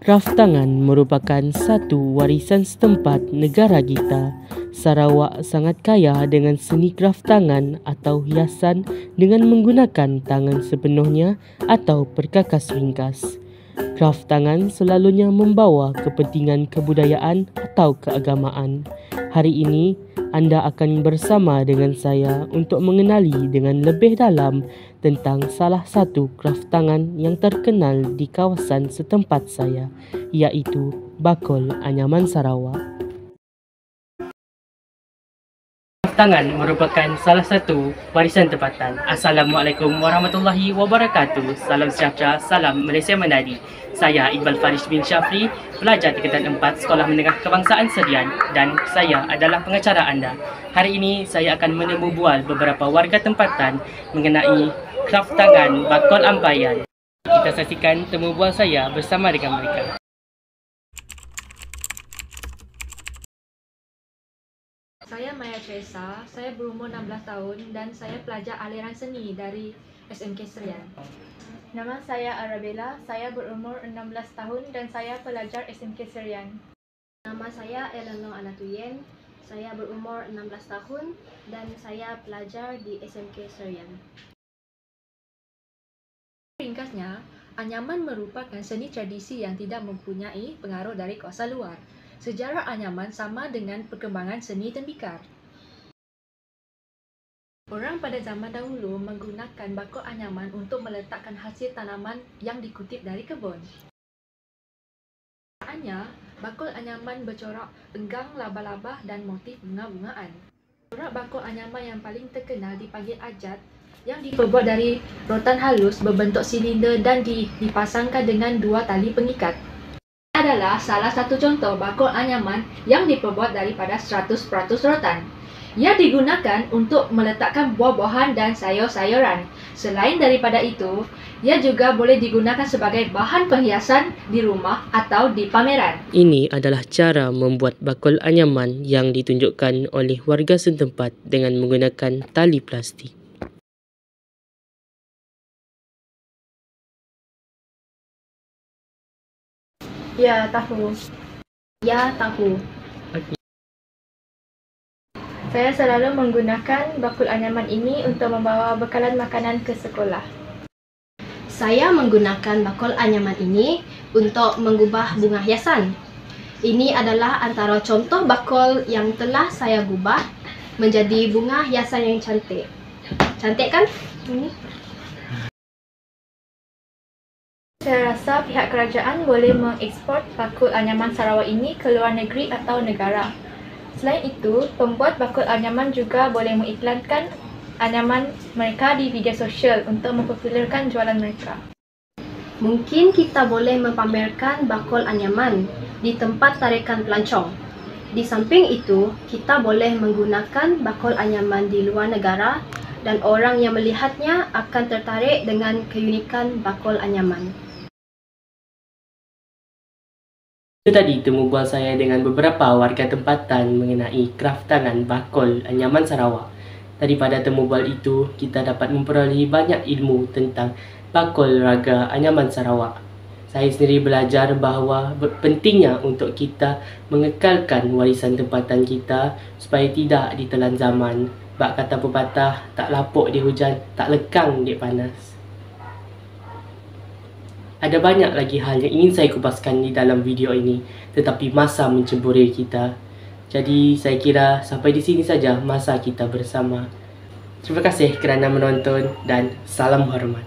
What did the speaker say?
Kraft tangan merupakan satu warisan setempat negara kita. Sarawak sangat kaya dengan seni kraft tangan atau hiasan dengan menggunakan tangan sepenuhnya atau perkakas ringkas. Kraft tangan selalunya membawa kepentingan kebudayaan atau keagamaan. Hari ini, anda akan bersama dengan saya untuk mengenali dengan lebih dalam tentang salah satu kraft tangan yang terkenal di kawasan setempat saya, iaitu Bakul Anyaman Sarawak. Tangan merupakan salah satu warisan tempatan. Assalamualaikum warahmatullahi wabarakatuh. Salam sejahtera, salam Malaysia Menari. Saya Iqbal Farish bin Syafri, pelajar tingkatan 4 Sekolah Menengah Kebangsaan Serian dan saya adalah pengacara anda. Hari ini saya akan menemu bual beberapa warga tempatan mengenai kraft tangan bakul ampayan. Kita saksikan temu bual saya bersama dengan mereka. Saya Maya Teresa, saya berumur 16 tahun dan saya pelajar aliran seni dari SMK Serian. Nama saya Arabella, saya berumur 16 tahun dan saya pelajar SMK Serian. Nama saya Eleanor Anatuyen, saya berumur 16 tahun dan saya pelajar di SMK Serian. Ringkasnya, anyaman merupakan seni tradisi yang tidak mempunyai pengaruh dari kuasa luar. Sejarah anyaman sama dengan perkembangan seni tembikar. Orang pada zaman dahulu menggunakan bakul anyaman untuk meletakkan hasil tanaman yang dikutip dari kebun. Bakul anyaman bercorak enggang laba-laba dan motif bunga-bungaan. Corak bakul anyaman yang paling terkenal dipanggil ajat, yang diperbuat dari rotan halus berbentuk silinder dan dipasangkan dengan dua tali pengikat. Adalah salah satu contoh bakul anyaman yang diperbuat daripada 100% rotan. Ia digunakan untuk meletakkan buah-buahan dan sayur-sayuran. Selain daripada itu, ia juga boleh digunakan sebagai bahan perhiasan di rumah atau di pameran. Ini adalah cara membuat bakul anyaman yang ditunjukkan oleh warga setempat dengan menggunakan tali plastik. Ya, tahu. Ya, tahu. Saya selalu menggunakan bakul anyaman ini untuk membawa bekalan makanan ke sekolah. Saya menggunakan bakul anyaman ini untuk mengubah bunga hiasan. Ini adalah antara contoh bakul yang telah saya gubah menjadi bunga hiasan yang cantik. Cantik kan? Saya rasa pihak kerajaan boleh mengekspor bakul anyaman Sarawak ini ke luar negeri atau negara. Selain itu, pembuat bakul anyaman juga boleh mengiklankan anyaman mereka di media sosial untuk mempopularkan jualan mereka. Mungkin kita boleh mempamerkan bakul anyaman di tempat tarikan pelancong. Di samping itu, kita boleh menggunakan bakul anyaman di luar negara dan orang yang melihatnya akan tertarik dengan keunikan bakul anyaman. Itu tadi temu bual saya dengan beberapa warga tempatan mengenai kraft tangan bakul anyaman Sarawak. Daripada temu bual itu, kita dapat memperolehi banyak ilmu tentang bakul raga anyaman Sarawak. Saya sendiri belajar bahawa pentingnya untuk kita mengekalkan warisan tempatan kita supaya tidak ditelan zaman. Bak kata pepatah, tak lapuk di hujan, tak lekang di panas. Ada banyak lagi hal yang ingin saya kupaskan di dalam video ini, tetapi masa mencemburi kita. Jadi saya kira sampai di sini saja masa kita bersama. Terima kasih kerana menonton dan salam hormat.